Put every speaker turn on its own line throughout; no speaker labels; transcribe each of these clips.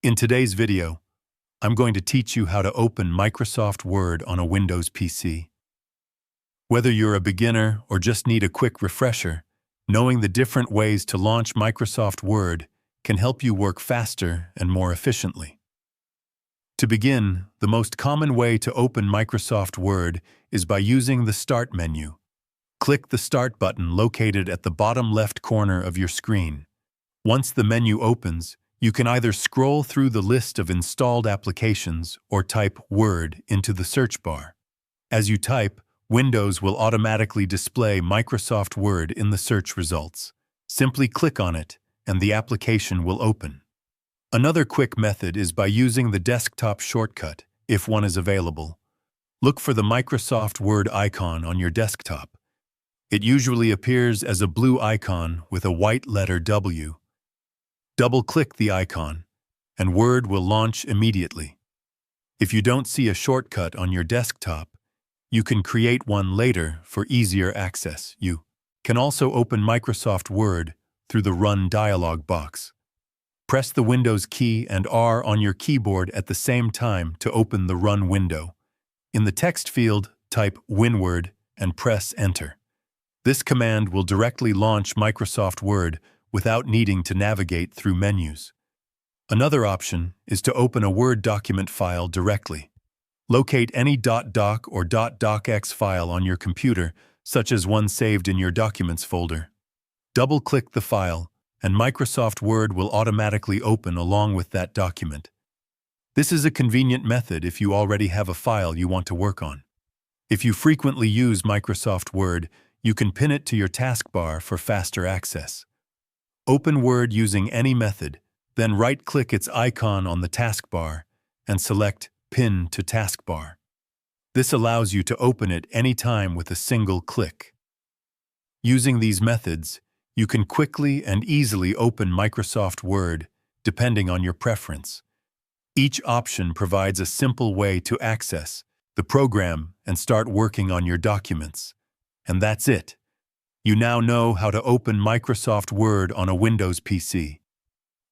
In today's video, I'm going to teach you how to open Microsoft Word on a Windows PC. Whether you're a beginner or just need a quick refresher, knowing the different ways to launch Microsoft Word can help you work faster and more efficiently. To begin, the most common way to open Microsoft Word is by using the Start menu. Click the Start button located at the bottom left corner of your screen. Once the menu opens, you can either scroll through the list of installed applications or type Word into the search bar. As you type, Windows will automatically display Microsoft Word in the search results. Simply click on it, and the application will open. Another quick method is by using the desktop shortcut, if one is available. Look for the Microsoft Word icon on your desktop. It usually appears as a blue icon with a white letter W. Double-click the icon, and Word will launch immediately. If you don't see a shortcut on your desktop, you can create one later for easier access. You can also open Microsoft Word through the Run dialog box. Press the Windows key and R on your keyboard at the same time to open the Run window. In the text field, type WinWord and press Enter. This command will directly launch Microsoft Word without needing to navigate through menus. Another option is to open a Word document file directly. Locate any .doc or .docx file on your computer, such as one saved in your Documents folder. Double-click the file, and Microsoft Word will automatically open along with that document. This is a convenient method if you already have a file you want to work on. If you frequently use Microsoft Word, you can pin it to your taskbar for faster access. Open Word using any method, then right-click its icon on the taskbar and select Pin to Taskbar. This allows you to open it anytime with a single click. Using these methods, you can quickly and easily open Microsoft Word, depending on your preference. Each option provides a simple way to access the program and start working on your documents. And that's it. You now know how to open Microsoft Word on a Windows PC.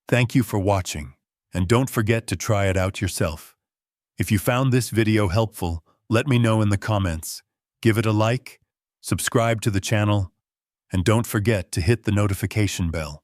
Thank you for watching, and don't forget to try it out yourself. If you found this video helpful, let me know in the comments. Give it a like, subscribe to the channel, and don't forget to hit the notification bell.